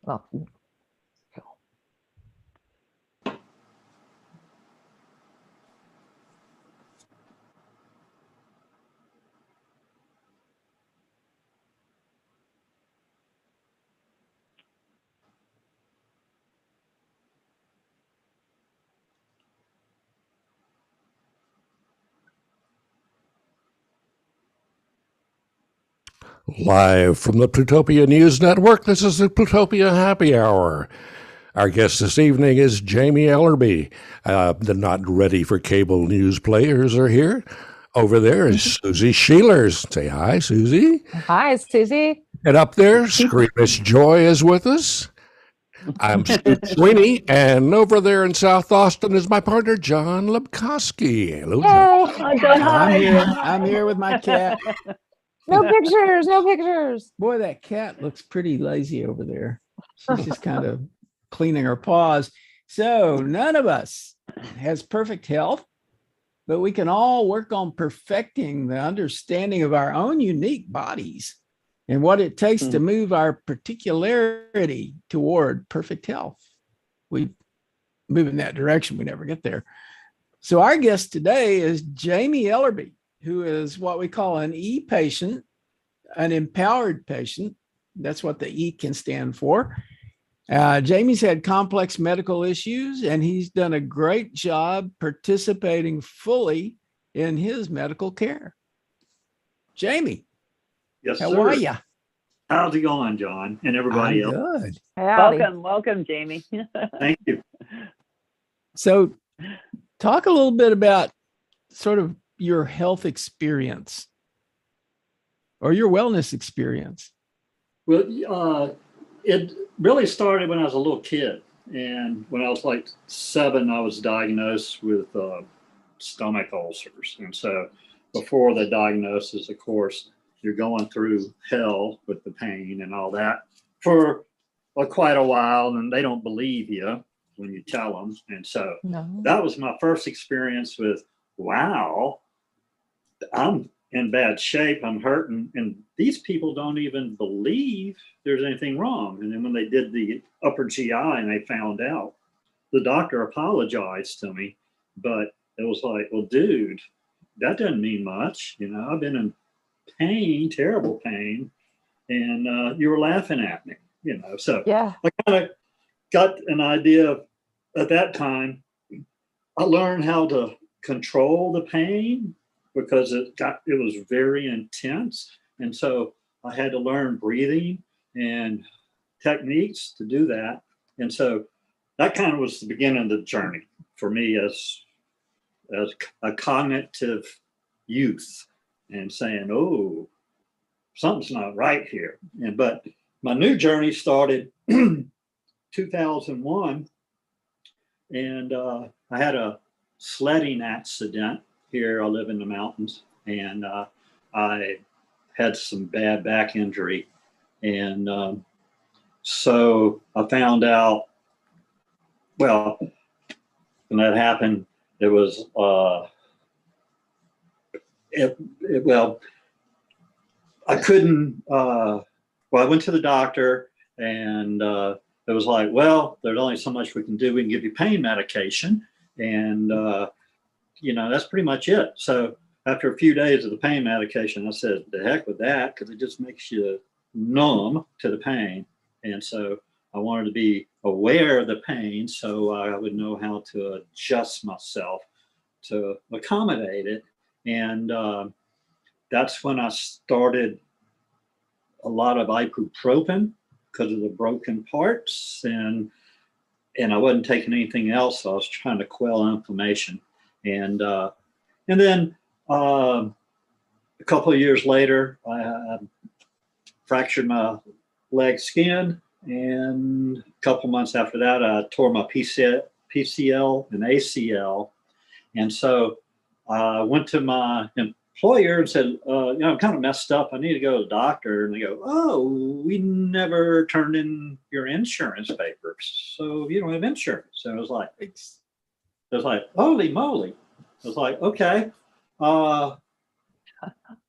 Well, Live from the Plutopia News Network, this is the Plutopia Happy Hour. Our guest this evening is Jamey Ellerbe. The not ready for cable news players are here. Over there is Susie Sheelers. Say hi, Susie. hi, Susie. And up there, Screamish Joy is with us. I'm Stu Sweeney, and over there in South Austin is my partner, John Lebkowski. Hello, John. Hi, John. Hi. I'm here with my cat. No pictures. No pictures. Boy, that cat looks pretty lazy over there. She's just kind of cleaning her paws. So none of us has perfect health, but we can all work on perfecting the understanding of our own unique bodies and what it takes to move our particularity toward perfect health. We move in that direction, we never get there. So our guest today is Jamey Ellerbe, who is what we call an E patient, an empowered patient. That's what the E can stand for. Jamey's had complex medical issues, and he's done a great job participating fully in his medical care. Jamey. Yes, how sir. are you? How's it going, John, and everybody else? Good. Howdy. Welcome, Jamey. Thank you. So talk a little bit about sort of your health experience or your wellness experience. Well, it really started when I was a little kid. And when I was like 7, I was diagnosed with stomach ulcers. And so before the diagnosis, of course, you're going through hell with the pain and all that for quite a while. And they don't believe you when you tell them. And so that was my first experience with, wow, I'm in bad shape, I'm hurting, and these people don't even believe there's anything wrong. And then when they did the upper GI and they found out, the doctor apologized to me, but it was like, well, dude, that doesn't mean much. You know, I've been in pain, terrible pain, and you were laughing at me, you know. So Yeah. I kind of got an idea of, at that time, I learned how to control the pain because it was very intense. And so I had to learn breathing and techniques to do that. And so that kind of was the beginning of the journey for me as a cognitive youth, and saying, oh, something's not right here. But my new journey started 2001, and I had a sledding accident here. I live in the mountains, and I had some bad back injury. And so I found out, well, when that happened, it was, I couldn't, I went to the doctor, and it was like, well, there's only so much we can do. We can give you pain medication, and you know, that's pretty much it. So after a few days of the pain medication, I said, the heck with that, because it just makes you numb to the pain. And so I wanted to be aware of the pain so I would know how to adjust myself to accommodate it. And that's when I started a lot of ibuprofen because of the broken parts, and I wasn't taking anything else. So I was trying to quell inflammation. And then a couple of years later, I fractured my leg skin, and a couple months after that, I tore my PCL and ACL. And so I went to my employer and said, you know, I'm kind of messed up. I need to go to the doctor. And they go, oh, we never turned in your insurance papers, so you don't have insurance. And I was like, holy moly. I was like, okay. So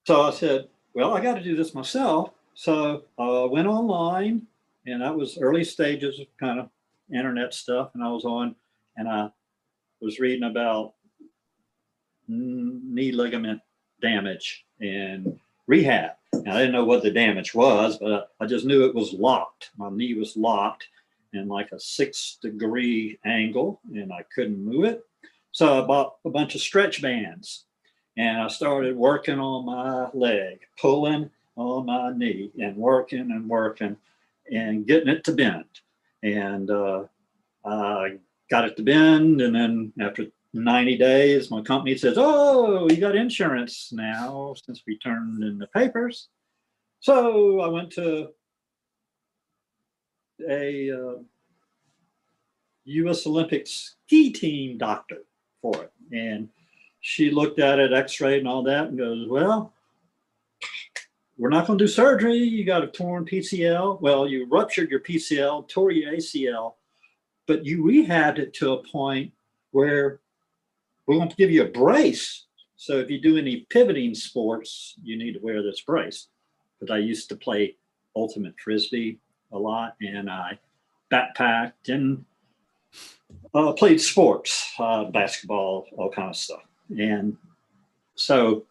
I said, well, I got to do this myself. So I went online and that was early stages of kind of internet stuff. And I was on, and I was reading about knee ligament damage and rehab. And I didn't know what the damage was, but I just knew it was locked. My knee was locked in like a 6-degree angle, and I couldn't move it. So I bought a bunch of stretch bands, and I started working on my leg, pulling on my knee, and working and getting it to bend. And I got it to bend, and then after 90 days, my company says, "Oh, you got insurance now since we turned in the papers." So I went to a U.S. Olympic ski team doctor for it. And she looked at it, x-rayed and all that, and goes, "Well, we're not going to do surgery. You got a torn PCL. Well, you ruptured your PCL, tore your ACL, but you rehabbed it to a point where we're going to give you a brace. So if you do any pivoting sports, you need to wear this brace." But I used to play ultimate frisbee a lot, and I backpacked and played sports, basketball, all kind of stuff. And so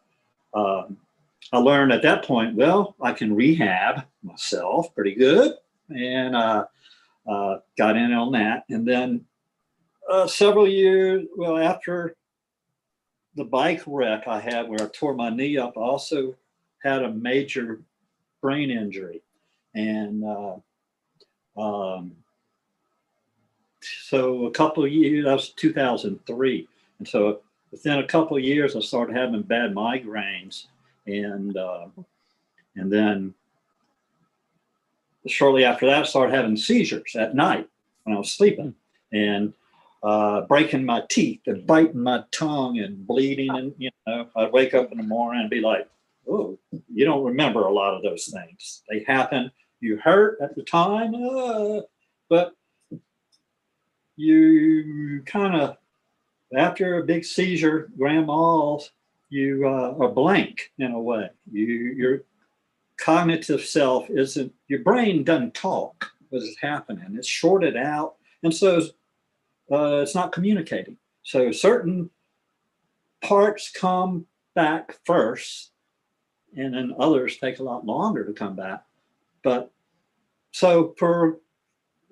I learned at that point, well, I can rehab myself pretty good, and got in on that. And then several years, well, after the bike wreck I had where I tore my knee up, I also had a major brain injury. And so a couple of years, that was 2003. And so within a couple of years, I started having bad migraines. And then shortly after that, I started having seizures at night when I was sleeping, and breaking my teeth and biting my tongue and bleeding. And, I'd wake up in the morning and be like, "Oh, you don't remember a lot of those things. They happen. You hurt at the time, but you kind of, after a big seizure, grand mal, you are blank in a way. Your cognitive self isn't, your brain doesn't talk what is happening. It's shorted out. And so it's not communicating. So certain parts come back first, and then others take a lot longer to come back. But so for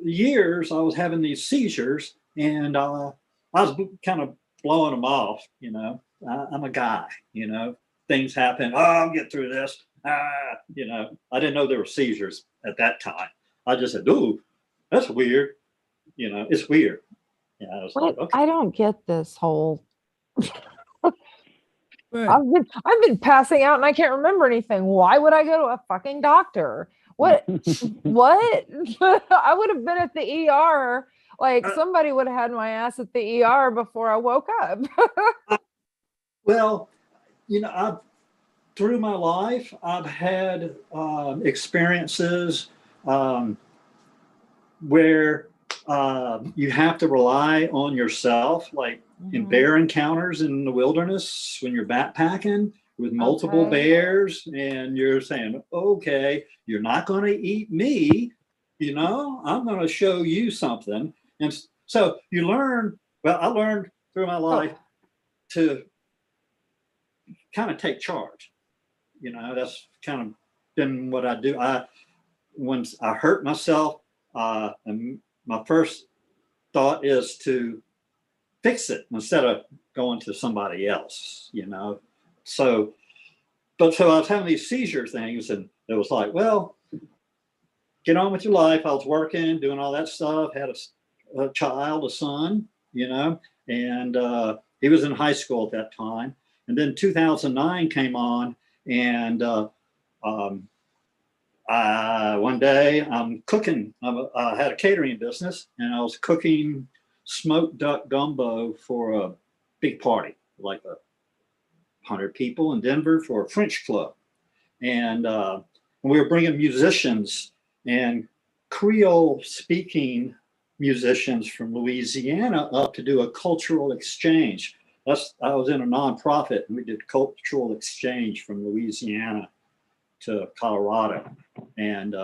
years, I was having these seizures, and I was kind of blowing them off. I'm a guy, things happen. Oh, I'll get through this. I didn't know there were seizures at that time. I just said, "Ooh, that's weird." It's weird. I was like, okay. I don't get this whole. But I've been passing out and I can't remember anything. Why would I go to a fucking doctor? What? What? I would have been at the ER. Like somebody would have had my ass at the ER before I woke up. Well, through my life, I've had experiences where you have to rely on yourself, like in bear encounters in the wilderness when you're backpacking with multiple bears, and you're saying, "Okay, you're not going to eat me, I'm going to show you something." And so you learn. Well, I learned through my life to kind of take charge. That's kind of been what I do. Once I hurt myself, and my first thought is to fix it instead of going to somebody else, So I was having these seizure things, and it was like, well, get on with your life. I was working, doing all that stuff, had a child, a son, and he was in high school at that time. And then 2009 came on, and one day I'm cooking. I had a catering business, and I was cooking smoked duck gumbo for a big party, like 100 people in Denver for a French club. And we were bringing musicians and Creole speaking musicians from Louisiana up to do a cultural exchange. I was in a nonprofit, and we did cultural exchange from Louisiana to Colorado. And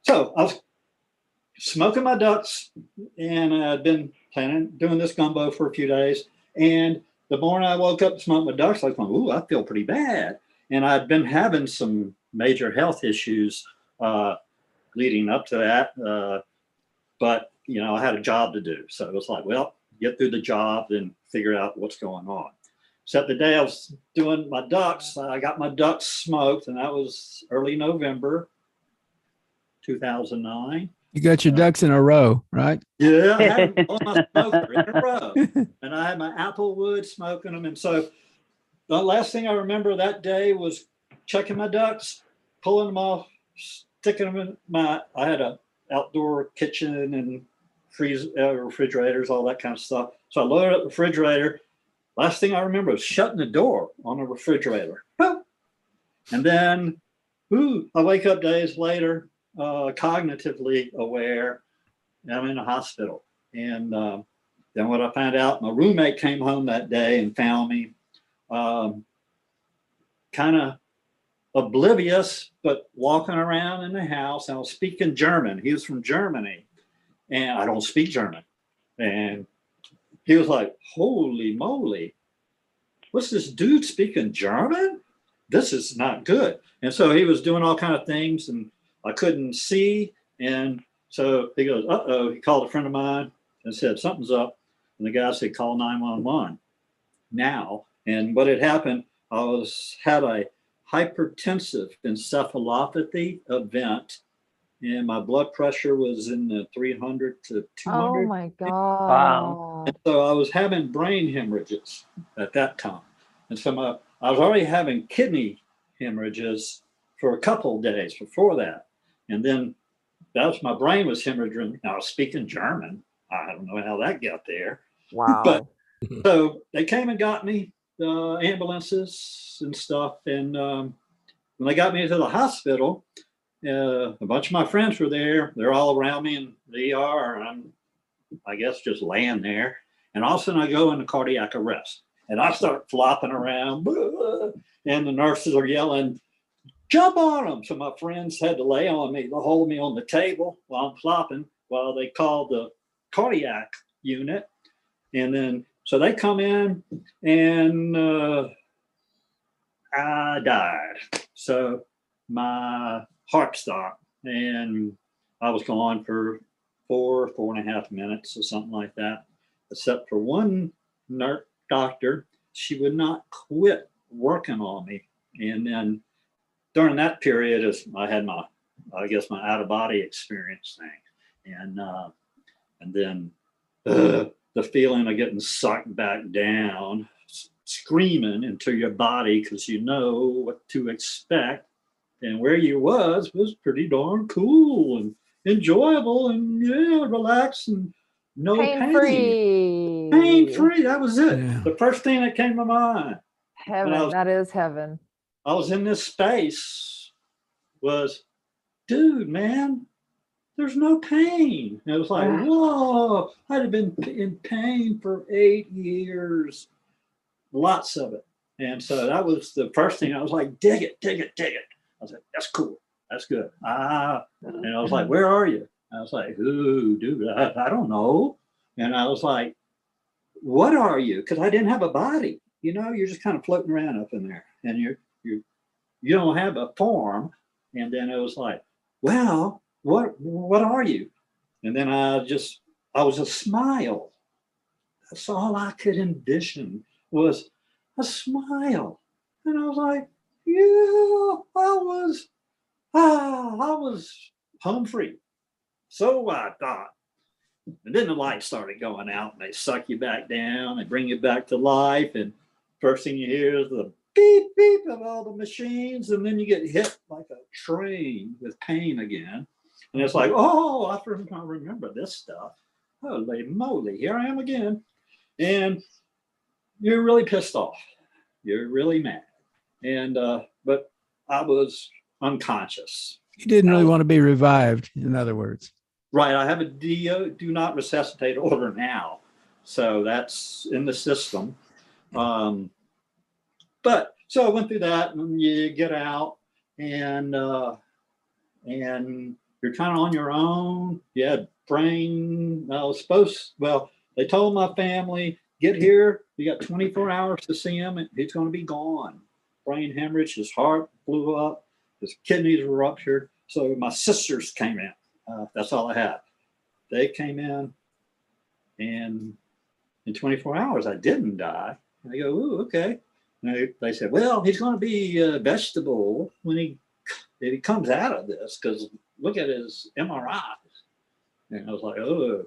So I was smoking my ducks, and I'd been doing this gumbo for a few days. And the morning I woke up to smoke my ducks, I was going, ooh, I feel pretty bad. And I'd been having some major health issues leading up to that. But, I had a job to do. So it was like, well, get through the job and figure out what's going on. So the day I was doing my ducks, I got my ducks smoked, and that was early November 2009. You got your ducks in a row, right? Yeah, I had all my smoker in a row. And I had my Applewood smoking them. And so the last thing I remember that day was checking my ducks, pulling them off, sticking them in I had a outdoor kitchen and refrigerators, all that kind of stuff. So I loaded up the refrigerator. Last thing I remember was shutting the door on the refrigerator. And then, I wake up days later, cognitively aware. I'm in a hospital. And then what I found out, my roommate came home that day and found me kind of oblivious, but walking around in the house. I was speaking German. He was from Germany, and I don't speak German. And he was like, holy moly, what's this dude speaking German? This is not good. And so he was doing all kind of things, and I couldn't see. And so he goes, uh-oh. He called a friend of mine and said, something's up. And the guy said, call 911 now. And what had happened, I had a hypertensive encephalopathy event, and my blood pressure was in the 300 to 200. Oh my God. Wow. And so I was having brain hemorrhages at that time. And so I was already having kidney hemorrhages for a couple of days before that. And then my brain was hemorrhaging. I was speaking German. I don't know how that got there. Wow. But so they came and got me, ambulances and stuff. And when they got me to the hospital, a bunch of my friends were there. They're all around me in the ER. And I'm, I guess, just laying there. And all of a sudden I go into cardiac arrest. And I start flopping around. And the nurses are yelling, jump on them. So my friends had to lay on me, to hold me on the table while I'm flopping, while they called the cardiac unit. And then, so they come in, and I died. So my heart stopped, and I was gone for 4.5 minutes or something like that, except for one nurse doctor. She would not quit working on me. And then during that period, as I had my out of body experience thing, and then the feeling of getting sucked back down, screaming into your body because you know what to expect, and where you was pretty darn cool and enjoyable and relaxed and no Pain-free. Pain-free. That was it. Yeah. The first thing that came to mind. Heaven. That is heaven. I was in this space was, dude, man, there's no pain. And it was like, whoa, I'd have been in pain for 8 years, lots of it. And so that was the first thing. I was like, dig it. I was like, that's cool. That's good. And I was like, where are you? I was like, ooh, dude, I don't know. And I was like, what are you? Because I didn't have a body. You're just kind of floating around up in there, and you don't have a form. And then it was like, well, what are you? And then I was a smile. That's all I could envision was a smile. And I was like, yeah, I was home free. So I thought. And then the lights started going out, and they suck you back down and bring you back to life. And first thing you hear is the beep, beep of all the machines. And then you get hit like a train with pain again. And it's like, oh, I remember this stuff. Holy moly, here I am again. And you're really pissed off. You're really mad. And, but I was unconscious. You didn't really want to be revived, in other words. Right. I have a do not resuscitate order now. So that's in the system. But so I went through that, and you get out, and you're kind of on your own. You had brain, I was supposed, well, they told my family, get here. You got 24 hours to see him. And he's going to be gone. Brain hemorrhage, his heart blew up, his kidneys were ruptured. So my sisters came in. That's all I had. They came in, and in 24 hours, I didn't die. And I go, ooh, okay. And they said, well, he's going to be a vegetable when if he comes out of this, because look at his MRIs. And I was like, oh.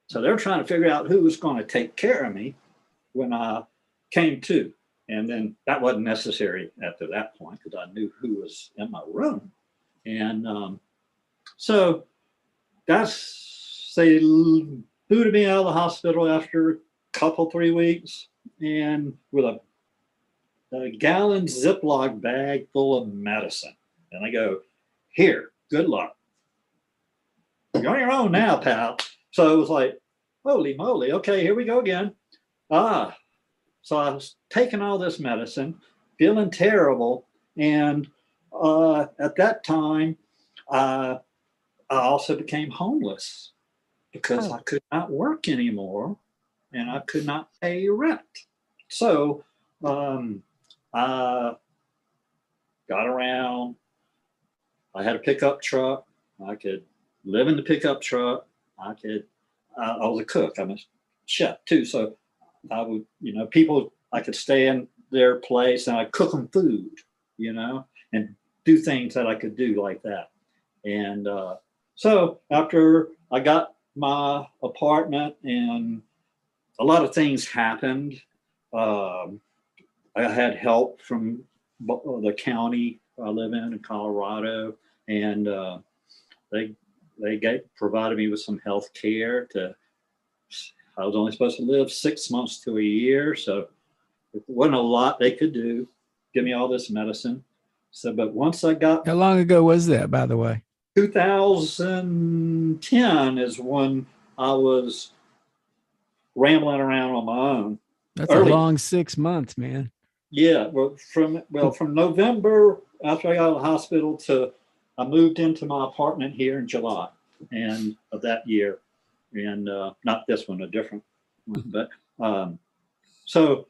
So they're trying to figure out who was going to take care of me when I came to. And then that wasn't necessary after that point because I knew who was in my room. And so they booted me out of the hospital after a couple, 3 weeks, and with a gallon Ziploc bag full of medicine. And I go, here, good luck. You're on your own now, pal. So it was like, holy moly, okay, here we go again. So I was taking all this medicine, feeling terrible. And at that time, I also became homeless because I could not work anymore and I could not pay rent. So I got around. I had a pickup truck. I could live in the pickup truck. I was a cook. I'm a chef too. So I would, people, I could stay in their place and I'd cook them food, and do things that I could do like that. And so after I got my apartment and a lot of things happened, I had help from the county I live in Colorado, and they provided me with some health care. I was only supposed to live 6 months to a year, so it wasn't a lot they could do, give me all this medicine. So, but once I got... How long ago was that, by the way? 2010 is when I was rambling around on my own. That's a long 6 months, man. Yeah, from November after I got out of the hospital to I moved into my apartment here in July and of that year, and not this one, a different one. But so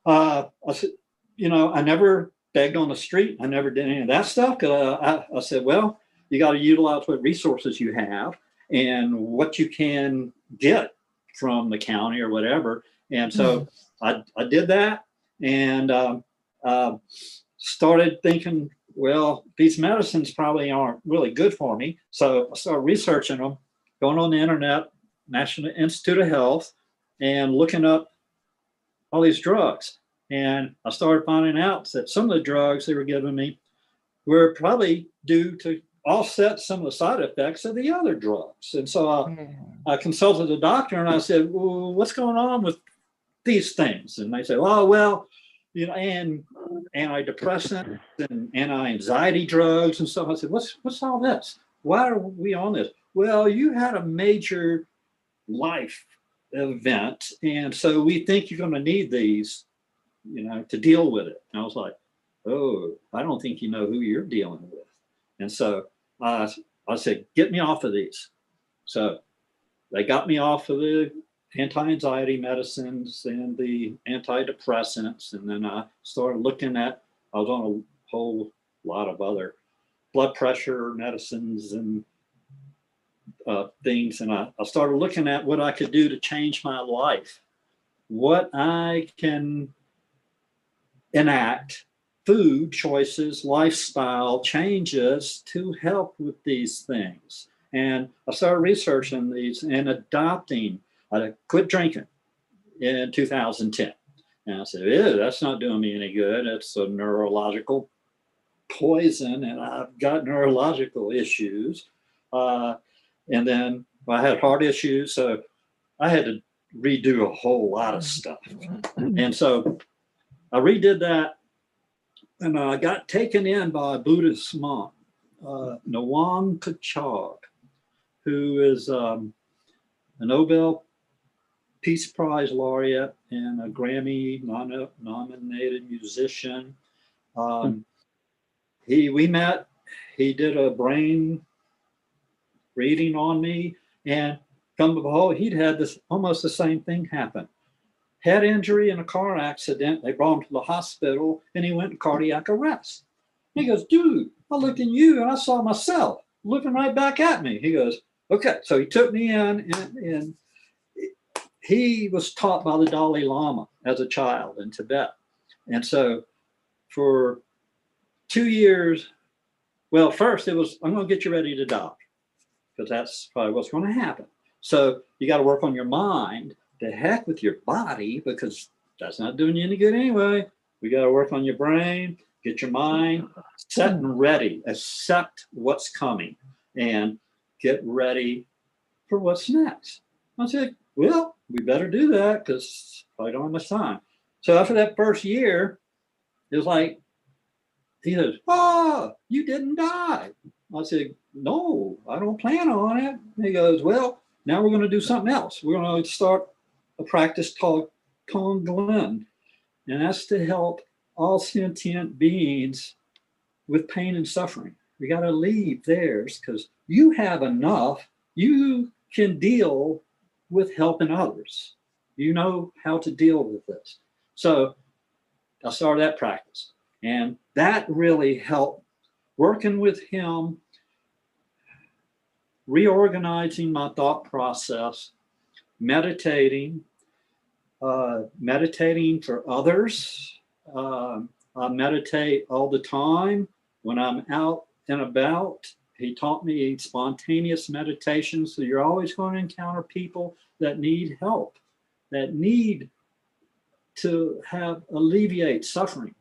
I said, I never begged on the street. I never did any of that stuff because I said, well, you got to utilize what resources you have and what you can get from the county or whatever. And so I did that and started thinking, well, these medicines probably aren't really good for me. So I started researching them, going on the internet, National Institute of Health, and looking up all these drugs. And I started finding out that some of the drugs they were giving me were probably due to offset some of the side effects of the other drugs. And so I consulted the doctor and I said, well, what's going on with these things? And they said, oh, well, and antidepressants and anti-anxiety drugs and stuff. I said, what's all this? Why are we on this? Well, you had a major life event. And so we think you're going to need these, to deal with it. And I was like, oh, I don't think you know who you're dealing with. And so I said, get me off of these. So they got me off of the anti-anxiety medicines and the antidepressants. And then I started looking at, I was on a whole lot of other blood pressure medicines and things. And I started looking at what I could do to change my life, what I can enact, food choices, lifestyle changes to help with these things. And I started researching these and adopting. I quit drinking in 2010. And I said, ew, that's not doing me any good. It's a neurological poison, and I've got neurological issues. And then I had heart issues, so I had to redo a whole lot of stuff. And so I redid that, and I got taken in by a Buddhist monk, Nawang Kachag, who is a Nobel Peace Prize laureate and a Grammy nominated musician. We met. He did a brain breathing on me. And come to behold, he'd had this almost the same thing happen. Head injury in a car accident. They brought him to the hospital and he went in cardiac arrest. He goes, dude, I looked at you and I saw myself looking right back at me. He goes, okay. So he took me in and he was taught by the Dalai Lama as a child in Tibet. And so for 2 years, well, first it was, I'm going to get you ready to die, because that's probably what's going to happen. So you got to work on your mind. The heck with your body, because that's not doing you any good anyway. We got to work on your brain, get your mind set and ready, accept what's coming, and get ready for what's next. I said, well, we better do that because I don't have much time. So after that first year, it was like, he says, oh, you didn't die. I said, no, I don't plan on it. And he goes, well, now we're going to do something else. We're going to start a practice called Tonglen, and that's to help all sentient beings with pain and suffering. We got to leave theirs because you have enough. You can deal with helping others. You know how to deal with this. So I started that practice, and that really helped. Working with him, reorganizing my thought process, meditating for others. I meditate all the time when I'm out and about. He taught me spontaneous meditation. So you're always going to encounter people that need help, that need to have alleviate suffering.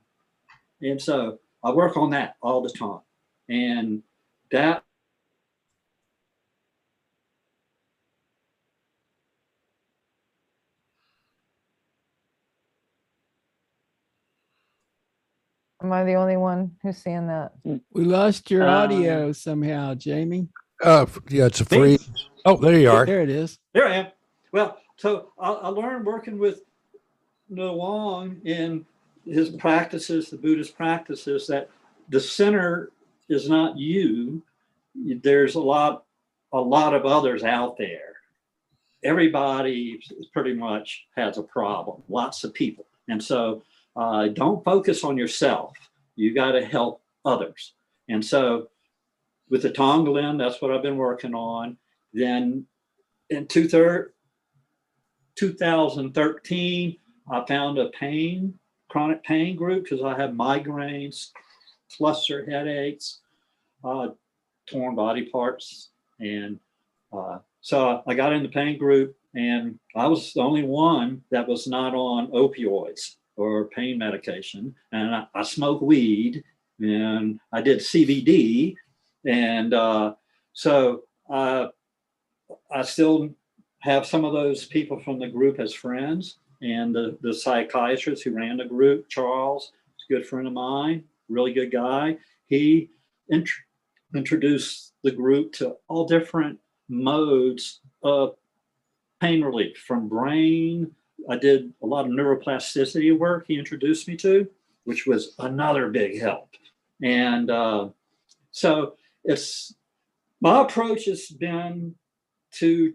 And so I work on that all the time. And that Am I the only one who's seeing that? We lost your audio somehow, Jamey. Yeah, it's a free. Oh, there you are. There it is. There I am. Well, so I learned working with No Wong in his practices, the Buddhist practices, that the center is not you. There's a lot of others out there. Everybody pretty much has a problem, lots of people. And so don't focus on yourself. You got to help others. And so with the Tonglen, that's what I've been working on. Then in 2013, I found a chronic pain group because I have migraines, cluster headaches, torn body parts. And so I got in the pain group, and I was the only one that was not on opioids or pain medication. And I smoke weed, and I did CBD. And so I still have some of those people from the group as friends. And the psychiatrist who ran the group, Charles, is a good friend of mine, really good guy. He introduced the group to all different modes of pain relief, from brain. I did a lot of neuroplasticity work he introduced me to, which was another big help. And so my approach has been to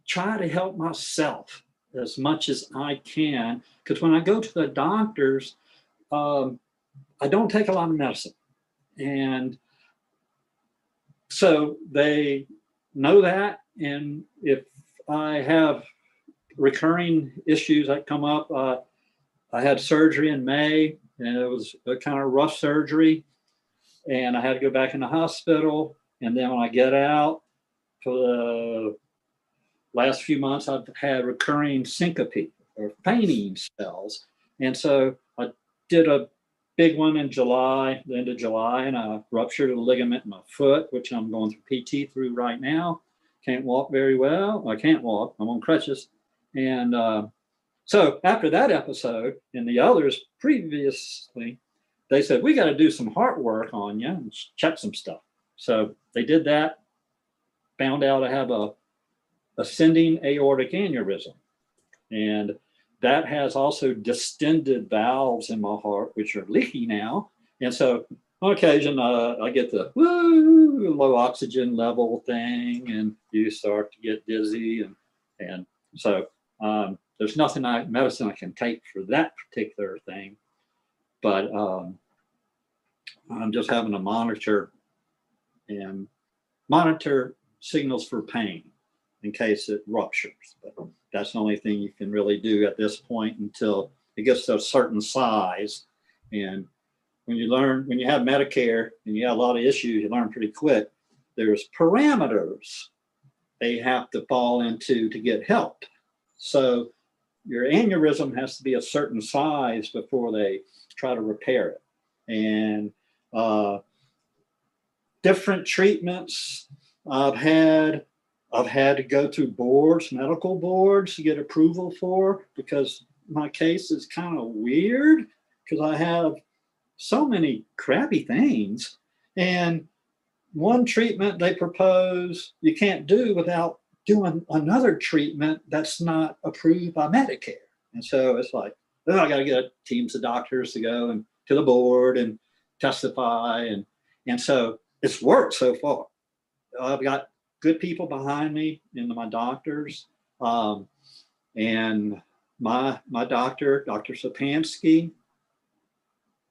try to help myself as much as I can, because when I go to the doctors, I don't take a lot of medicine. And so they know that. And if I have recurring issues that come up, I had surgery in May, and it was a kind of rough surgery. And I had to go back in the hospital. And then when I get out, for the last few months, I've had recurring syncope or fainting spells. And so I did a big one in July, the end of July, and I ruptured a ligament in my foot, which I'm going through PT through right now. Can't walk very well. I can't walk. I'm on crutches. And so after that episode and the others previously, they said, we got to do some heart work on you and check some stuff. So they did that, found out I have a ascending aortic aneurysm. And that has also distended valves in my heart, which are leaky now. And so on occasion, I get the woo, low oxygen level thing, and you start to get dizzy, and so there's nothing medicine I can take for that particular thing, but I'm just having to monitor signals for pain in case it ruptures. But that's the only thing you can really do at this point until it gets to a certain size. And when you have Medicare and you have a lot of issues, you learn pretty quick. There's parameters they have to fall into to get help. So your aneurysm has to be a certain size before they try to repair it. And different treatments I've had to go through medical boards to get approval for, because my case is kind of weird because I have so many crappy things. And one treatment they propose you can't do without doing another treatment that's not approved by Medicare. And so it's like, oh, I got to get teams of doctors to go and to the board and testify. And so it's worked so far. I've got good people behind me and my doctors. And my doctor, Dr. Sapansky,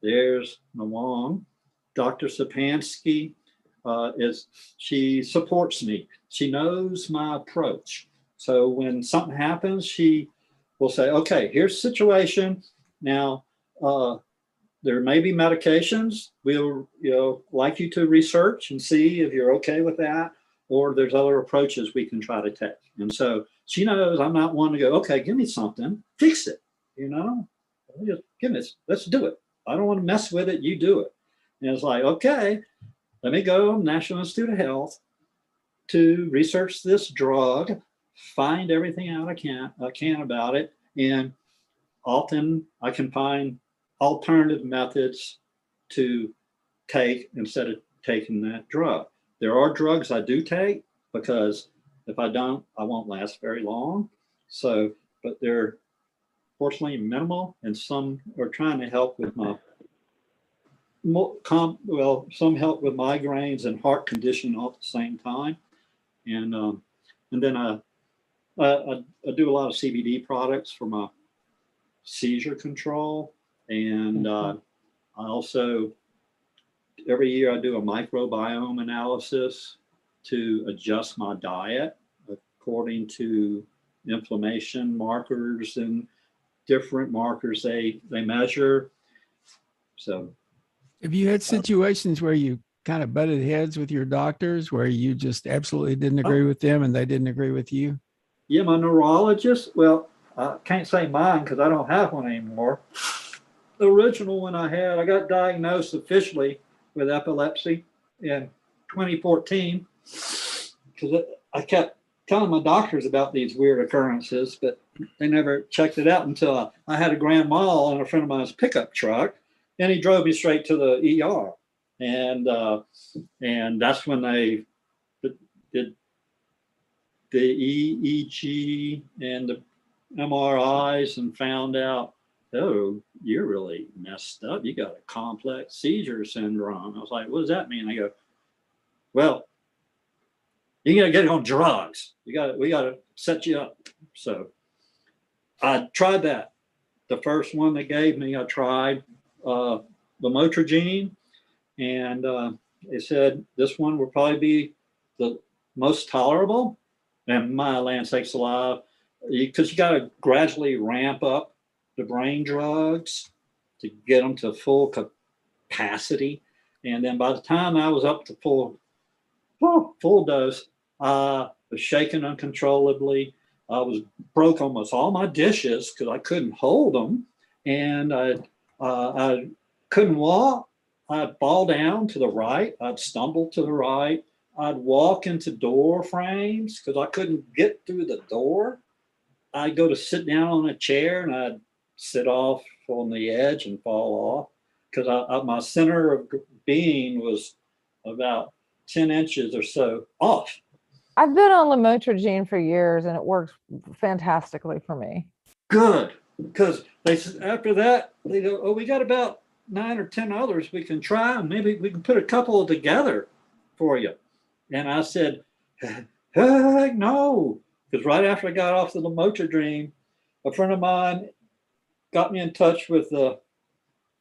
there's Nawang. Dr. Sapansky she supports me. She knows my approach. So when something happens, she will say, okay, here's the situation. Now, there may be medications we'll like you to research and see if you're okay with that, or there's other approaches we can try to take. And so she knows I'm not one to go, okay, give me something, fix it, just give me this, let's do it. I don't want to mess with it, you do it. And it's like, okay, let me go to National Institute of Health to research this drug, find everything out I can about it, and often I can find alternative methods to take instead of taking that drug. There are drugs I do take because if I don't, I won't last very long. So, but they're fortunately minimal, and some are trying to help with some help with migraines and heart condition all at the same time. And then I do a lot of CBD products for my seizure control. And I also, every year I do a microbiome analysis to adjust my diet according to inflammation markers and different markers they measure. So have you had situations where you kind of butted heads with your doctors, where you just absolutely didn't agree with them and they didn't agree with you? Yeah, my neurologist, well, I can't say mine because I don't have one anymore. The original one I got diagnosed officially with epilepsy in 2014 because I kept telling my doctors about these weird occurrences, but they never checked it out until I had a grand mal in a friend of mine's pickup truck, and he drove me straight to the ER. And that's when they did the EEG and the MRIs and found out, oh, you're really messed up. You got a complex seizure syndrome. I was like, what does that mean? They go, well, you got to get on drugs. We got to set you up. So I tried that. The first one they gave me, I tried lamotrigine, and they said this one will probably be the most tolerable. And my land sakes alive, because you got to gradually ramp up the brain drugs to get them to full capacity. And then by the time I was up to full dose, I was shaking uncontrollably. I was broke almost all my dishes because I couldn't hold them, and I couldn't walk. I'd fall down to the right. I'd stumble to the right. I'd walk into door frames because I couldn't get through the door. I'd go to sit down on a chair and I'd sit off on the edge and fall off because my center of being was about 10 inches or so off. I've been on lamotrigine for years and it works fantastically for me. Good, because they said after that, they go, oh, we got about 9 or 10 others we can try, and maybe we can put a couple together for you. And I said, heck no. Because right after I got off the lamotrigine, a friend of mine got me in touch with the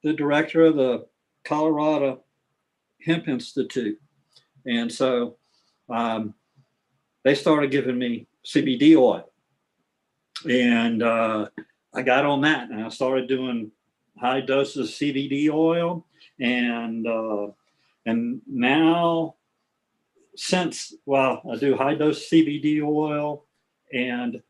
director of the Colorado Hemp Institute. And so they started giving me CBD oil. And I got on that, and I started doing high doses of CBD oil. And now, I do high dose CBD oil, and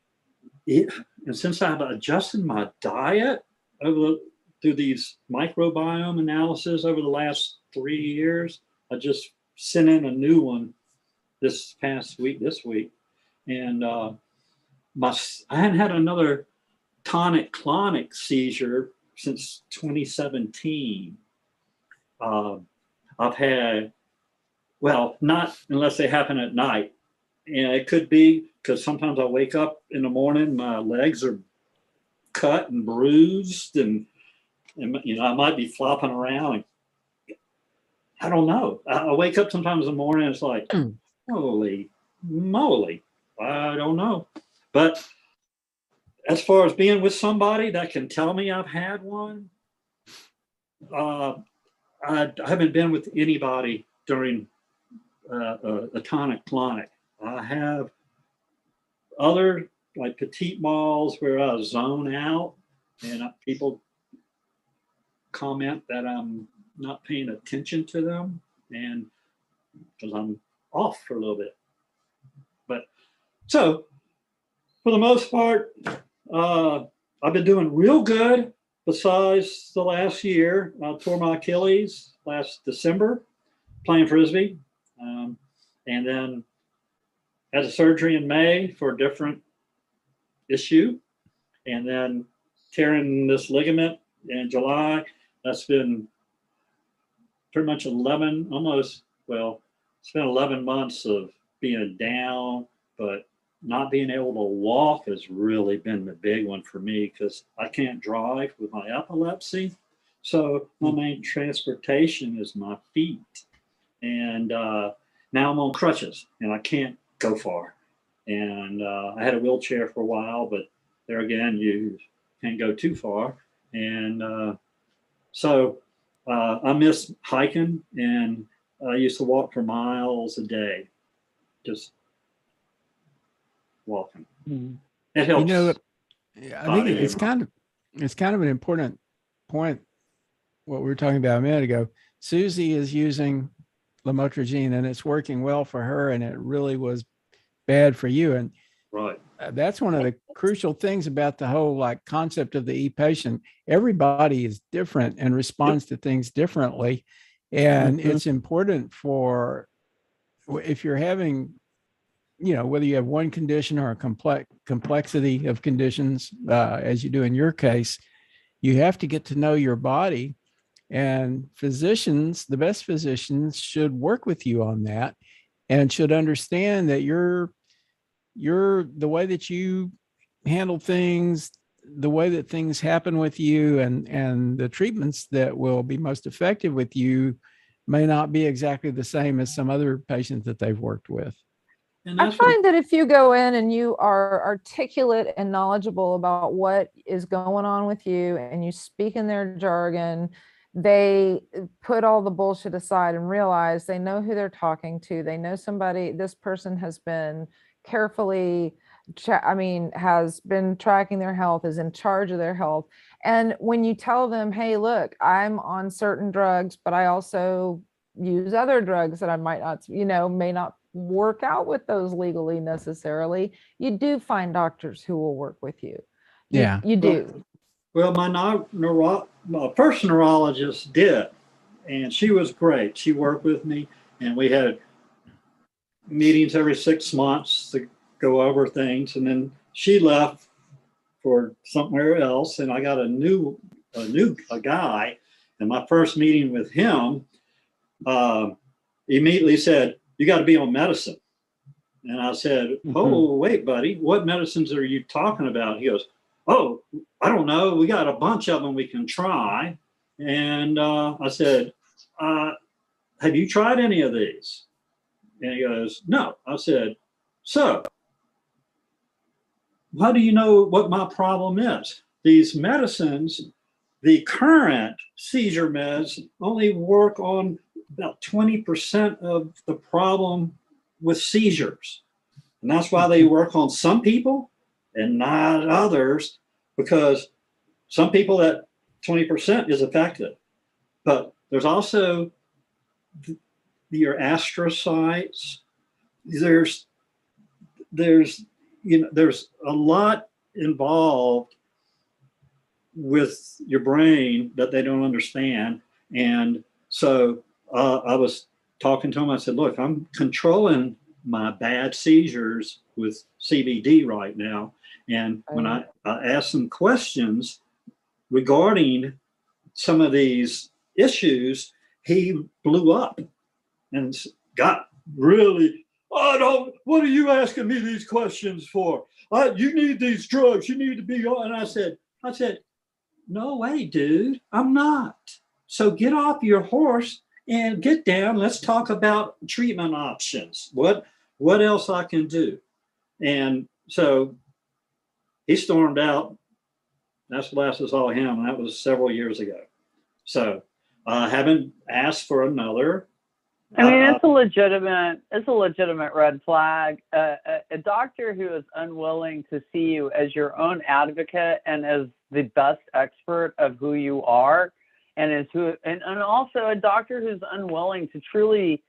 since I've adjusted my diet through these microbiome analysis over the last 3 years, I just sent in a new one this week, and I hadn't had another tonic-clonic seizure since 2017. I've had, not unless they happen at night. And it could be because sometimes I wake up in the morning, my legs are cut and bruised, and I might be flopping around. I don't know. I wake up sometimes in the morning, and it's like, holy moly, I don't know. But as far as being with somebody that can tell me I've had one, I haven't been with anybody during a tonic-clonic. I have other like petite malls where I zone out, and people comment that I'm not paying attention to them, and because I'm off for a little bit. But so for the most part, I've been doing real good. Besides the last year, I tore my Achilles last December playing Frisbee. And then had a surgery in May for a different issue. And then tearing this ligament in July. That's been pretty much 11 months of being down, but not being able to walk has really been the big one for me because I can't drive with my epilepsy. So my main transportation is my feet. And now I'm on crutches and I can't go far. And I had a wheelchair for a while, but there again, you can't go too far. And so I miss hiking, and I used to walk for miles a day, just walking. Mm-hmm. It helps. I think it's kind of an important point. What we were talking about a minute ago, Susie is using lamotrigine, and it's working well for her, and it really was bad for you. And right, that's one of the crucial things about the whole concept of the e-patient. Everybody is different and responds to things differently, and it's important for if you're having, whether you have one condition or a complexity of conditions, as you do in your case, you have to get to know your body. And physicians, the best physicians, should work with you on that and should understand that you're the way that you handle things, the way that things happen with you, and the treatments that will be most effective with you may not be exactly the same as some other patients that they've worked with. I find that if you go in and you are articulate and knowledgeable about what is going on with you and you speak in their jargon, they put all the bullshit aside and realize they know who they're talking to. They know this person has been carefully, has been tracking their health, is in charge of their health. And when you tell them, hey, look, I'm on certain drugs, but I also use other drugs that I might not, may not work out with those legally necessarily, you do find doctors who will work with you. You do. Well, my first neurologist did, and she was great. She worked with me, and we had meetings every 6 months to go over things. And then she left for somewhere else, and I got a new guy. And my first meeting with him, immediately said, "You got to be on medicine." And I said, "Oh, wait, buddy, what medicines are you talking about?" He goes, "Oh, I don't know. We got a bunch of them we can try." And I said, have you tried any of these? And he goes, no. I said, so how do you know what my problem is? These medicines, the current seizure meds only work on about 20% of the problem with seizures. And that's why they work on some people and not others, because some people that 20% is effective. But there's also your astrocytes. There's there's a lot involved with your brain that they don't understand. And so I was talking to him. I said, look, I'm controlling my bad seizures with CBD right now. And when I asked some questions regarding some of these issues, he blew up and got really, what are you asking me these questions for? You need these drugs. You need to be on. And I said, no way, dude, I'm not. So get off your horse and get down. Let's talk about treatment options. What else I can do? And so he stormed out. That's the last I saw him. And that was several years ago. So I haven't asked for another. I mean, it's a legitimate red flag. A doctor who is unwilling to see you as your own advocate and as the best expert of who you are, and also a doctor who's unwilling to truly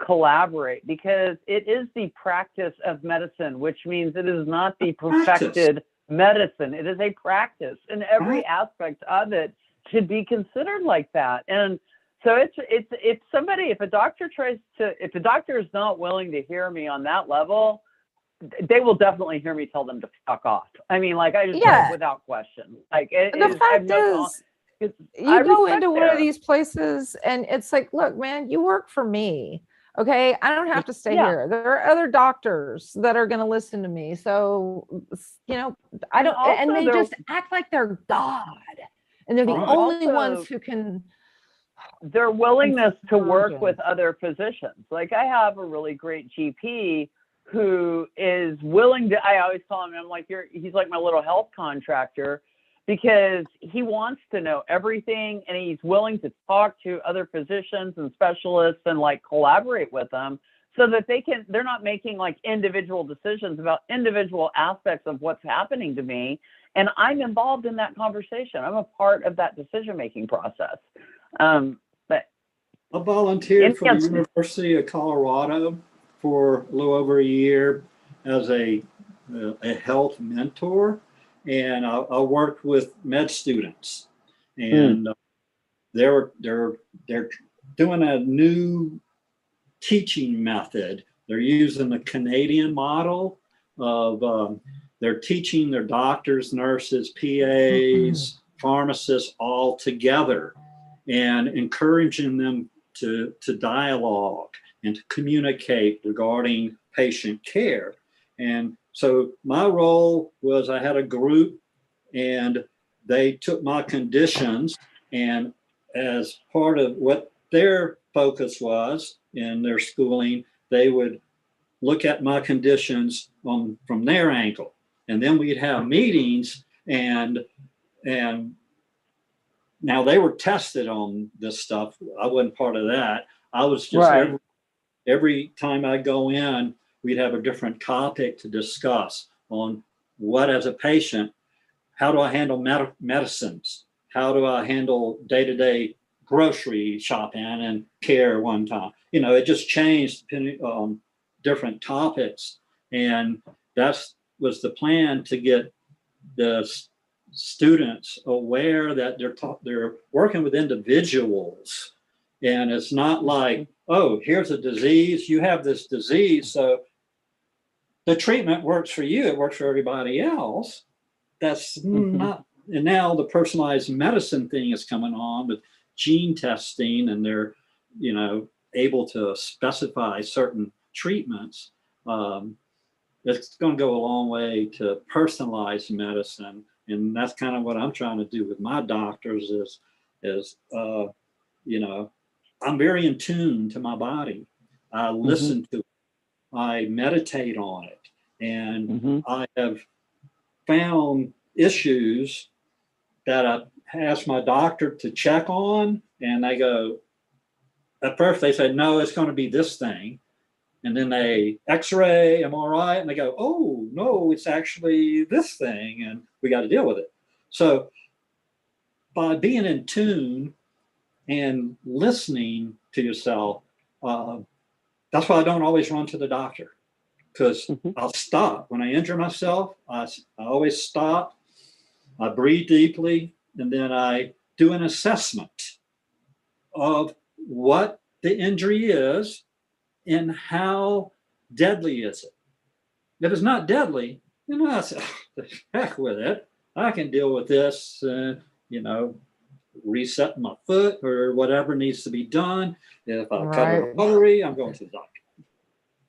collaborate, because it is the practice of medicine, which means it is not the perfected medicine. It is a practice, and every aspect of it should be considered like that. And so if a doctor is not willing to hear me on that level, they will definitely hear me tell them to fuck off. I mean, like, I just without question. Like, the fact is, you go into one of these places and it's like, look, man, you work for me. Okay, I don't have to stay here. There are other doctors that are going to listen to me. So, I don't, and they just act like they're God, and they're the only ones who can. Their willingness to work with other physicians. Like, I have a really great GP who is willing to, I always call him, I'm like, he's like my little health contractor, because he wants to know everything, and he's willing to talk to other physicians and specialists and like collaborate with them, so that they're not making like individual decisions about individual aspects of what's happening to me. And I'm involved in that conversation. I'm a part of that decision-making process. But I volunteered for the University of Colorado for a little over a year as a health mentor, and I worked with med students, and they're doing a new teaching method. They're using the Canadian model of they're teaching their doctors, nurses, PAs, pharmacists all together, and encouraging them to dialogue and to communicate regarding patient care. And so my role was, I had a group, and they took my conditions, and as part of what their focus was in their schooling, they would look at my conditions from their angle. And then we'd have meetings, and now they were tested on this stuff. I wasn't part of that. I was just every time I go in, we'd have a different topic to discuss on what, as a patient, how do I handle medicines? How do I handle day-to-day grocery shopping and care one time? It just changed depending on different topics. And that was the plan, to get the students aware that they're working with individuals, and it's not like, oh, here's a disease, you have this disease, so the treatment works for you, it works for everybody else. That's not. And now the personalized medicine thing is coming on with gene testing, and they're able to specify certain treatments. It's going to go a long way to personalized medicine. And that's kind of what I'm trying to do with my doctors, is is, you know, I'm very in tune to my body. I listen to it. I meditate on it. And I have found issues that I asked my doctor to check on, and they go, at first they said, no, it's going to be this thing. And then they x-ray MRI, and they go, oh, no, it's actually this thing, and we got to deal with it. So by being in tune and listening to yourself, that's why I don't always run to the doctor, because I'll stop. When I injure myself, I always stop. I breathe deeply, and then I do an assessment of what the injury is and how deadly is it. If it's not deadly, you know, I say, the heck with it. I can deal with this, you know, resetting my foot or whatever needs to be done. If I cut an artery, I'm going to the doctor.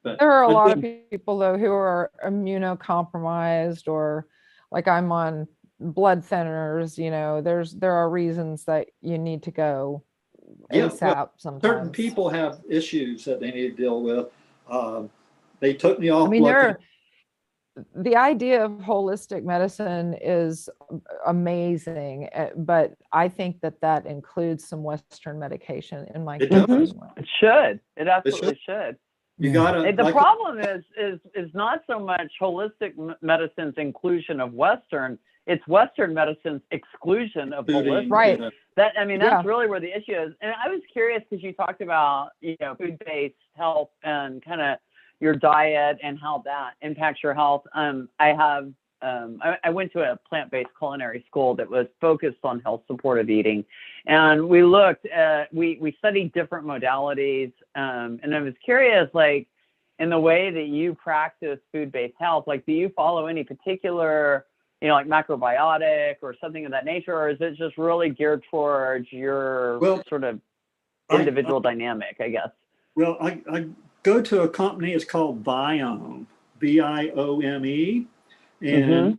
But there are a lot of people though who are immunocompromised, or like I'm on blood thinners. You know, there are reasons that you need to go ASAP. Well, sometimes certain people have issues that they need to deal with. They took me off. I mean, the idea of holistic medicine is amazing, but I think that includes some Western medication in my case. It should. It absolutely should. You gotta. The problem is not so much holistic medicine's inclusion of Western. It's Western medicine's exclusion of holistic. Right. That, I mean, that's really where the issue is. And I was curious because you talked about, you know, food-based health and kind of your diet and how that impacts your health. I went to a plant-based culinary school that was focused on health supportive eating. And we looked at, we studied different modalities. And I was curious, like, in the way that you practice food-based health, like, do you follow any particular, you know, like macrobiotic or something of that nature, or is it just really geared towards your sort of individual dynamic, I guess? Well, I go to a company, it's called Biome, Biome, and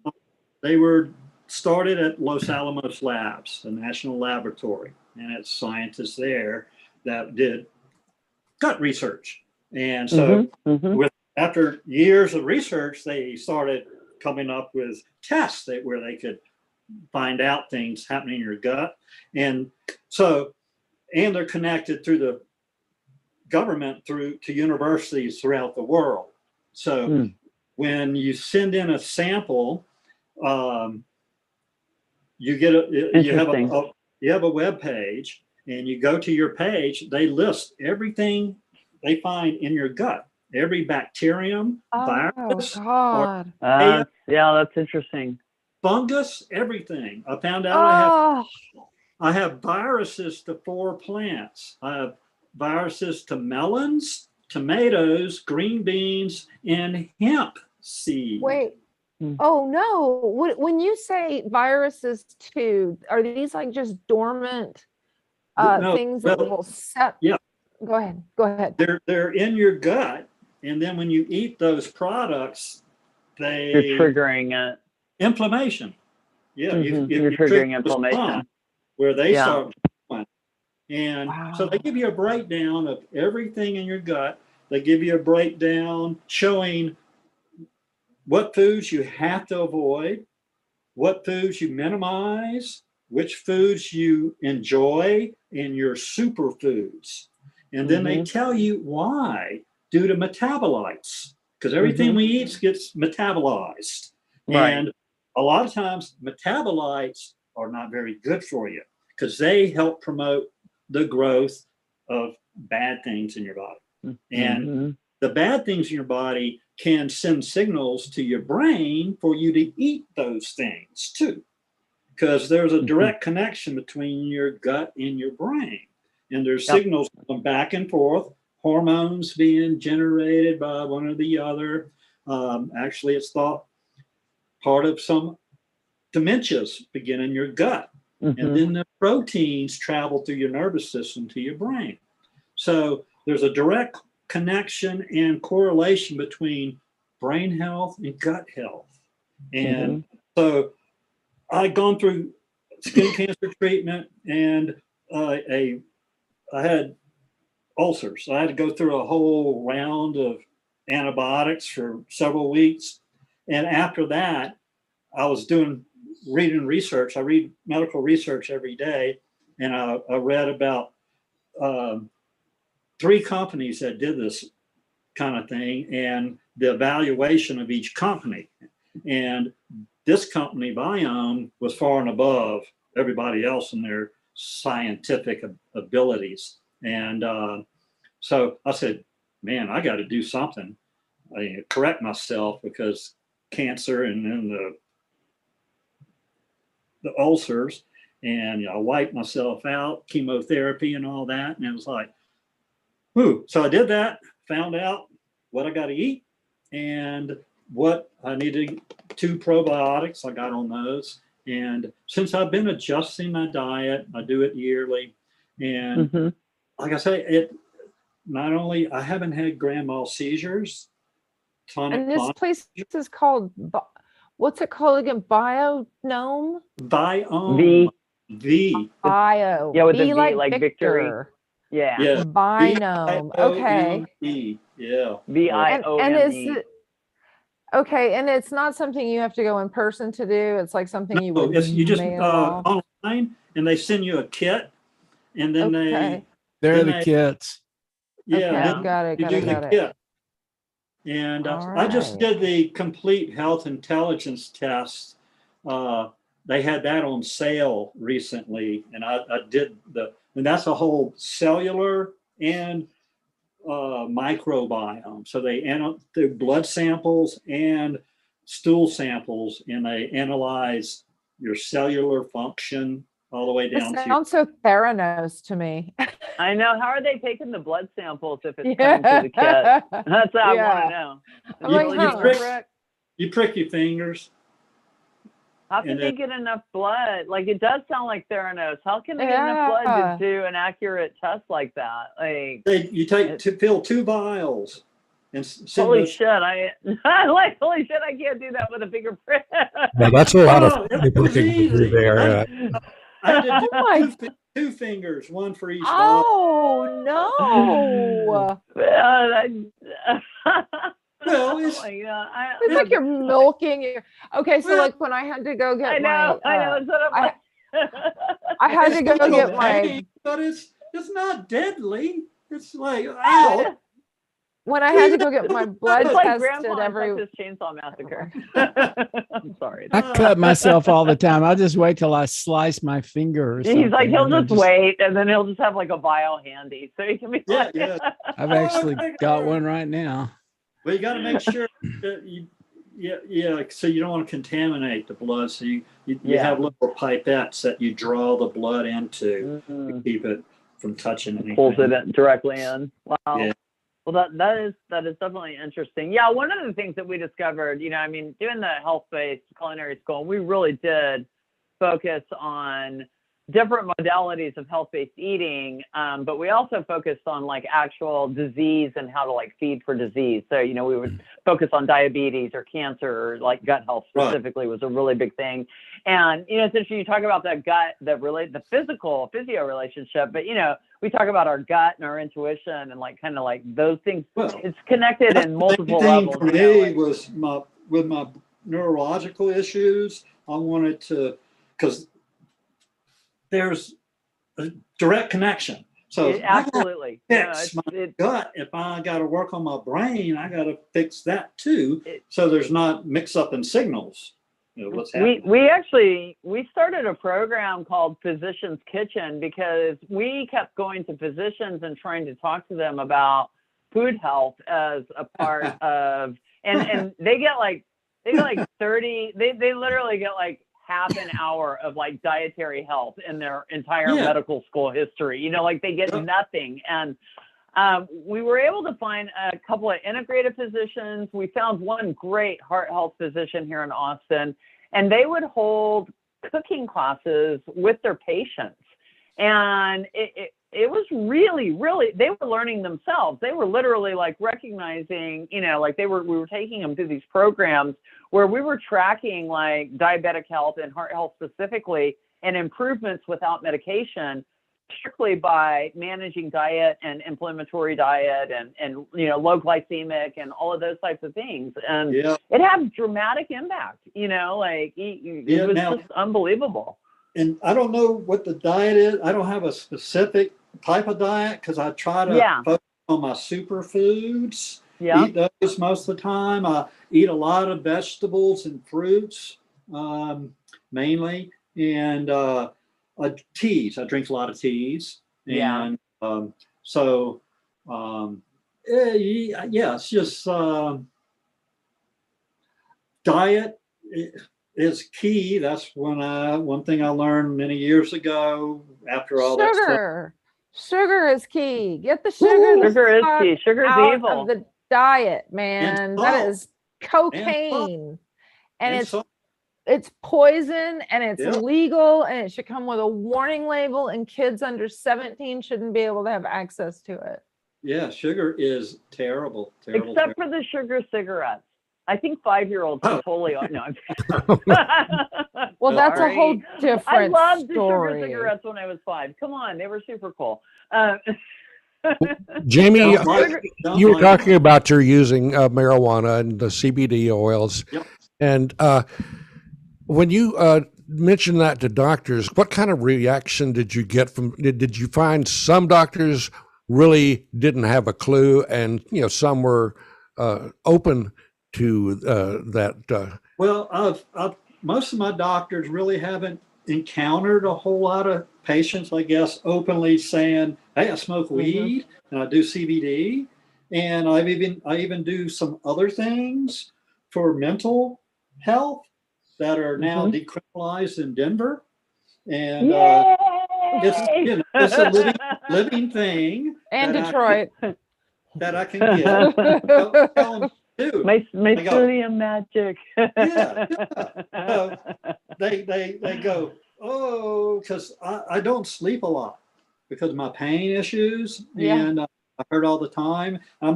they were started at Los Alamos Labs, the national laboratory, and it's scientists there that did gut research. And so after years of research, they started coming up with tests where they could find out things happening in your gut. And so, and they're connected through the government to universities throughout the world. So when you send in a sample, you get you have a web page, and you go to your page, they list everything they find in your gut. Every bacterium, virus, yeah, that's interesting. Fungus, everything. I found out I have viruses to 4 plants. I have viruses to melons, tomatoes, green beans, and hemp seed. Wait. Oh no! When you say viruses too, are these like just dormant things that will set? Yeah. Go ahead. They're in your gut, and then when you eat those products, you're triggering it. Inflammation. Yeah, you're triggering inflammation. Where they start. And so they give you a breakdown of everything in your gut. They give you a breakdown showing what foods you have to avoid, what foods you minimize, which foods you enjoy, and your superfoods. And then they tell you why, due to metabolites, because everything we eat gets metabolized. Right. And a lot of times metabolites are not very good for you because they help promote the growth of bad things in your body. And the bad things in your body can send signals to your brain for you to eat those things too, because there's a direct connection between your gut and your brain. And there's signals going back and forth, hormones being generated by one or the other. Actually, it's thought part of some dementias begin in your gut. And then the proteins travel through your nervous system to your brain. So there's a direct connection and correlation between brain health and gut health. And so I've gone through skin cancer treatment, and I had ulcers. I had to go through a whole round of antibiotics for several weeks. And after that, I was reading research. I read medical research every day. And I read about 3 companies that did this kind of thing and the evaluation of each company. And this company, Biome, was far and above everybody else in their scientific abilities. And so I said, man, I got to do something. I correct myself because cancer and then the ulcers, and I wiped myself out, chemotherapy and all that. And it was like, whew. So I did that, found out what I got to eat and what I needed. 2 probiotics, I got on those. And since I've been adjusting my diet, I do it yearly. And like I say, it not only, I haven't had grand mal seizures. And this place is called, what's it called again? Biome? Biome. V. Bio. Yeah, with B the V, like victory. Yeah. Yeah. Biome. Okay. Yeah. B-I-O-M-E. And is it okay? And it's not something you have to go in person to do. It's like something you would you just mail off. online, and they send you a kit, and then they're the kits. Yeah, okay, got it. you do the kit. And I just did the complete health intelligence test. They had that on sale recently, and I did and that's a whole cellular and microbiome. So they do blood samples and stool samples, and they analyze your cellular function all the way down to. It sounds so Theranos to me. I know. How are they taking the blood samples if it's coming to the kit? That's what I want to know. I'm like, you prick your fingers. How can they get enough blood? Like, it does sound like Theranos. How can they get enough blood to do an accurate test like that? Like, you fill 2 vials. And holy shit! I can't do that with a fingerprint. Well, that's a lot of pricking to do there. I had to do 2 fingers, 1 for each vial. Oh no! Well, it's like you're milking your. Okay, so like when I had to go get I know. I had to go get my. But it's not deadly. It's like when I had to go get my blood it's like tested Grandpa every Texas Chainsaw Massacre. I'm sorry. I cut myself all the time. I'll just wait till I slice my finger. Or He's like, he'll just wait, and then he'll just have like a vial handy, so he can be. Yeah. I've actually got one right now. Well, you got to make sure that so you don't want to contaminate the blood. So you have little pipettes that you draw the blood into to keep it from touching anything. Pulls it directly in. Wow. Yeah. Well, that is definitely interesting. Yeah, one of the things that we discovered, doing the health-based culinary school, we really did focus on different modalities of health-based eating, but we also focused on like actual disease and how to like feed for disease. So, we would focus on diabetes or cancer, or like gut health specifically was a really big thing. And, it's interesting you talk about that gut, the physio relationship, but, we talk about our gut and our intuition and like kind of like those things. Well, it's connected in multiple levels. For me was with my neurological issues. I wanted to, because there's a direct connection. So absolutely, fix my gut. If I got to work on my brain, I got to fix that too. So there's not mix up in signals. What's happening. We started a program called Physician's Kitchen because we kept going to physicians and trying to talk to them about food health as a part of, and they get like 30. They literally get like half an hour of like dietary health in their entire medical school history. Like they get nothing. And we were able to find a couple of integrative physicians. We found one great heart health physician here in Austin, and they would hold cooking classes with their patients. And it was really, really, they were learning themselves. They were literally like recognizing, like we were taking them through these programs where we were tracking like diabetic health and heart health specifically and improvements without medication strictly by managing diet and inflammatory diet and low glycemic and all of those types of things. And it had dramatic impact, it was just unbelievable. And I don't know what the diet is. I don't have a specific type of diet because I try to focus on my superfoods. Eat those most of the time. I eat a lot of vegetables and fruits, mainly, and teas. I drink a lot of teas, and it's just diet is key. That's one thing I learned many years ago after all that stuff. Sugar is key. Get the sugar. Sugar is key. Sugar is evil. Of the diet, man. That is cocaine, and it's poison, and it's illegal, and it should come with a warning label. And kids under 17 shouldn't be able to have access to it. Yeah, sugar is terrible. Except for the sugar cigarettes. I think 5-year-olds are totally no. Well, that's a whole different I loved the story. sugar cigarettes when I was 5. Come on, they were super cool. Jamey, you were talking about your using marijuana and the CBD oils, and when you mentioned that to doctors, what kind of reaction did you get from? Did you find some doctors really didn't have a clue, and some were open to that? Well, I've most of my doctors really haven't encountered a whole lot of patients, I guess, openly saying, "Hey, I smoke weed and I do CBD, and I even do some other things for mental health that are now decriminalized in Denver." And it's a living thing. And Detroit. That I can get. Tell them, dude, my sodium magic. So they go, oh, because I don't sleep a lot because of my pain issues, and I hurt all the time. I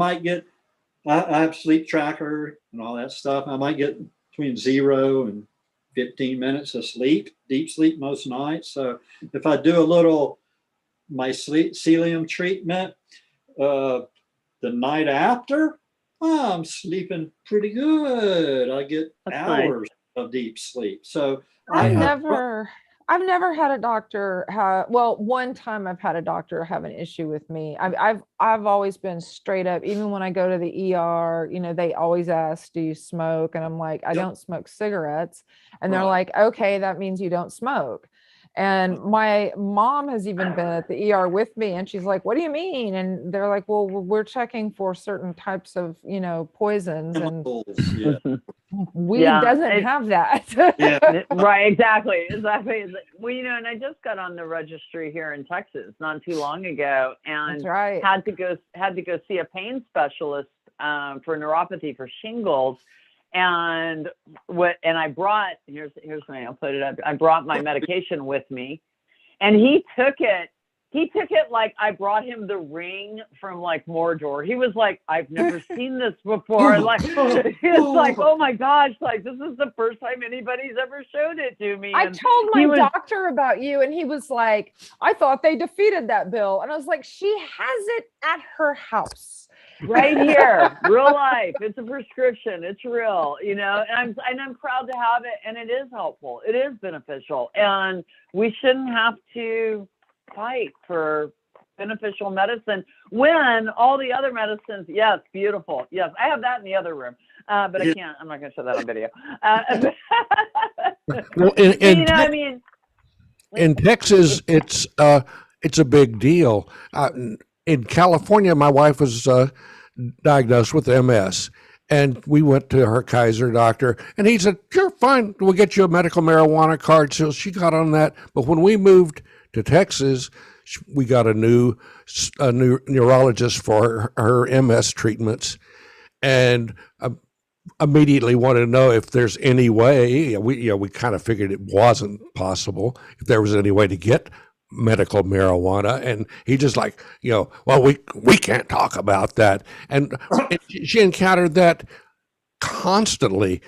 have sleep tracker and all that stuff. I might get between 0 and 15 minutes of sleep, deep sleep most nights. So if I do a little mycelium treatment the night after, I'm sleeping pretty good. I get hours of deep sleep. So I've never had a doctor one time I've had a doctor have an issue with me. I've always been straight up. Even when I go to the ER, they always ask, do you smoke? And I'm like, I don't smoke cigarettes. And they're like, okay, that means you don't smoke. And my mom has even been at the ER with me, and she's like, what do you mean? And they're like, well, we're checking for certain types of, poisons, and weed doesn't have that. Right, exactly. Well, and I just got on the registry here in Texas not too long ago, and had to go see a pain specialist for neuropathy for shingles. And I brought, here's me, I'll put it up. I brought my medication with me, and he took it like I brought him the ring from like Mordor. He was like, I've never seen this before. Like, he was like, oh my gosh, like this is the first time anybody's ever showed it to me. I told my doctor about you, and he was like, I thought they defeated that bill. And I was like, she has it at her house. Right here, real life. It's a prescription. It's real, and I'm proud to have it, and it is helpful. It is beneficial, and we shouldn't have to fight for beneficial medicine when all the other medicines. Yes, beautiful. Yes, I have that in the other room, but I can't. I'm not going to show that on video. Well, in Texas, it's a big deal. In California, my wife was diagnosed with MS, and we went to her Kaiser doctor, and he said, "You're fine. We'll get you a medical marijuana card." So she got on that. But when we moved to Texas, we got a new neurologist for her MS treatments, and immediately wanted to know if there's any way. We kind of figured it wasn't possible if there was any way to get medical marijuana, and he just like, well, we can't talk about that, and she encountered that constantly.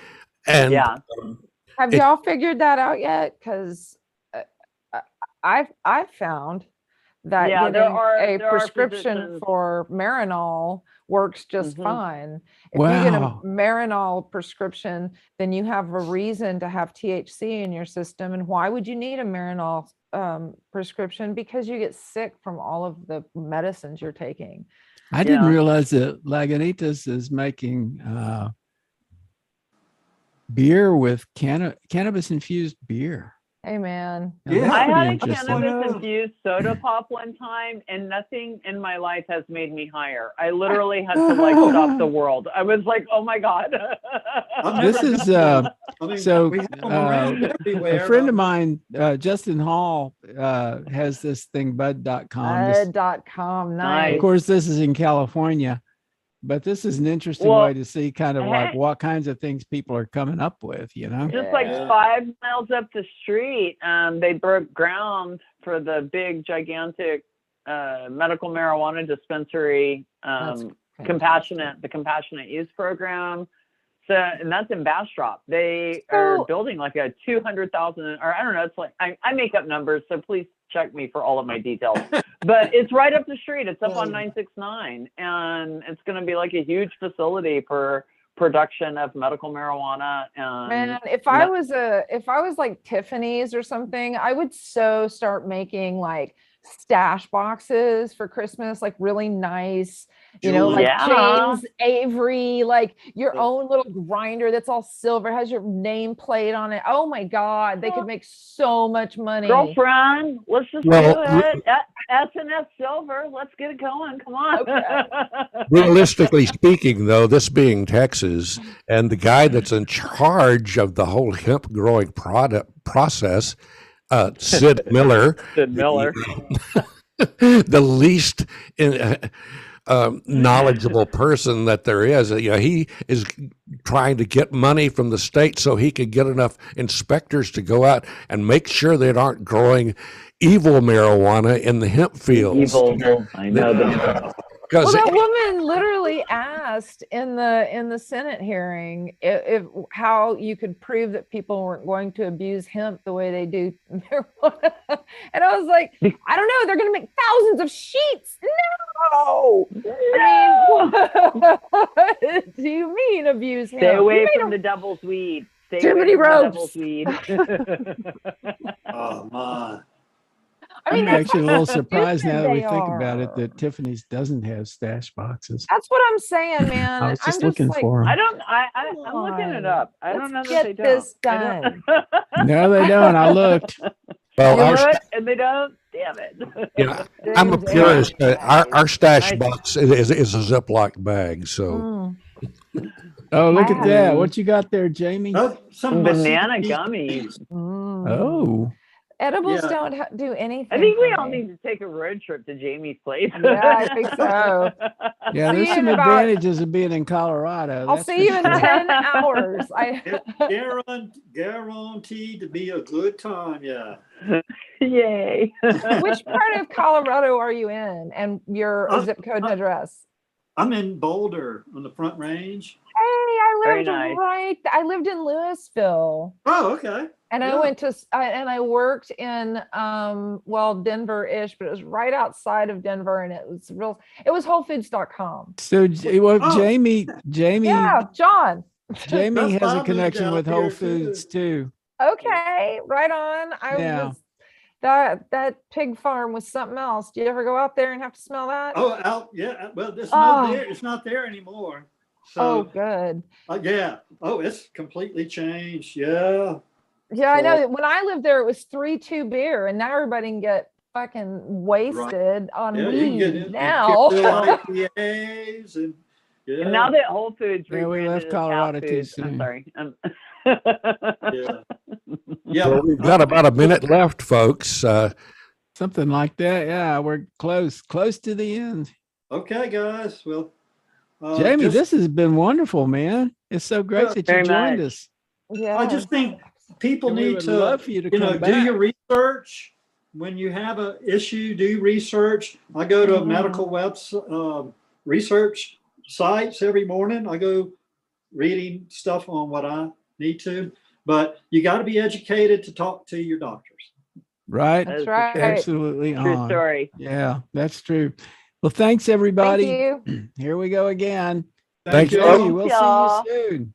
And have y'all figured that out yet? Because I've found that Yeah, getting a there are prescription physicians. for Marinol works just Mhm. fine. If you get a Wow. Marinol prescription, then you have a reason to have THC in your system. And why would you need a Marinol prescription? Because you get sick from all of the medicines you're taking. I didn't Yeah. realize that Lagunitas is making beer with cannabis infused beer. Hey, man. Now, Yeah. that's I pretty had a interesting. cannabis infused soda pop one time, and nothing in my life has made me higher. I literally had to like stop the world. I was like, oh my God. This is I mean, so we have them around everywhere. a friend of mine, Justin Hall, has this thing, bud.com. Bud.com. Nice. Of course, this is in California, but this is an interesting Well, way to see kind of like what kinds of things people are coming up with, you know? just like Yeah. 5 miles up the street, they broke ground for the big, gigantic medical marijuana dispensary, That's the compassionate use program. So, and that's in Bastrop. They are building like a 200,000, or I don't know. It's like I make up numbers, so please check me for all of my details. But it's right up the street. It's up on 969, and it's going to be like a huge facility for production of medical marijuana. And Man, if I was like Tiffany's or something, I would so start making like stash boxes for Christmas, like really nice, you know, like Yeah. James Avery, like your own little grinder that's all silver, has your name plate on it. Oh my God, they could make so much money. Girlfriend, let's just do it. S&S Silver, let's get it going. Come on. Okay. Realistically speaking, though, this being Texas, and the guy that's in charge of the whole hemp growing process, Sid Miller, Sid Miller. the least knowledgeable person that there is. You know, he is trying to get money from the state so he could get enough inspectors to go out and make sure they aren't growing evil marijuana in the hemp fields. Evil, I know them. Well, that woman literally asked in the Senate hearing if how you could prove that people weren't going to abuse hemp the way they do marijuana. And I was like, I don't know, they're going to make thousands of sheets. No. I mean, what do you mean abuse hemp? Stay away from the devil's weed. Stay Too away many from the ropes. devil's weed. Oh my. I mean, I'm actually a little how surprised now that we stupid think they about it are. that Tiffany's doesn't have stash boxes. That's what I'm saying, man. I was just I'm looking like, for them. I'm looking it up. I don't know Let's that they get don't. this I don't- done. No, they don't. I looked. Well, You our, know it, and they don't. Damn it. yeah, I'm a James purist. Avery. Our stash Nice. box is a Ziploc bag. So Mm, Oh, look at that. Mm. What you got there, Jamie? Oh, some of my Banana CDs. gummies. mm. Oh, Edibles Yeah. don't do anything. I think we for all me. need to take a road trip to Jamie's place. Yeah, I think so. yeah. See There's you some in about- advantages of being in Colorado. I'll that's see for you in sure. 10 hours. Guaranteed to be a good time. Yeah. Yay. Which part of Colorado are you in, and your zip code and address? I'm in Boulder on the Front Range. Hey, I Very lived nice. I lived in Louisville, Oh, okay. and I Yeah. went to and I worked in well, Denver-ish, but it was right outside of Denver, and it was WholeFoods.com. So, well, Oh. Jamie, Yeah, John. Jamie That's has a Bob connection lived with out Whole here, Foods too. Okay, right on. Yeah. That pig farm was something else. Do you ever go out there and have to smell that? Oh, out. Yeah. Well, there's Oh. no there. It's not there anymore. Oh, So, good. yeah. Oh, it's completely changed. Yeah. Yeah, I So- know. When I lived there, it was 3-2 beer, and now everybody can get fucking wasted on Yeah, you can get weed in now. IPAs and yeah. And now that Whole Foods Yeah, we rebranded left as Colorado Cat too Foods- soon. I'm sorry. yeah. Yeah. well, we've got about a minute left, folks. Something like that. Yeah, we're close to the end. Okay, guys. Well, Jamie, just- this has been wonderful, man. It's so great Yeah, that you very joined much. us. Yeah. I just think people And we need would to, love for you to you know, come do back. your research. When you have an issue, do research. I go to Mhm. medical research sites every morning. I go reading stuff on what I need to, but you got to be educated to talk to your doctors. Right. That's That is right. Absolutely True on. story. Yeah, that's true. Well, thanks Thank everybody. you. Here we go again. Thanks, Jamey, folks. we'll see you y'all. soon.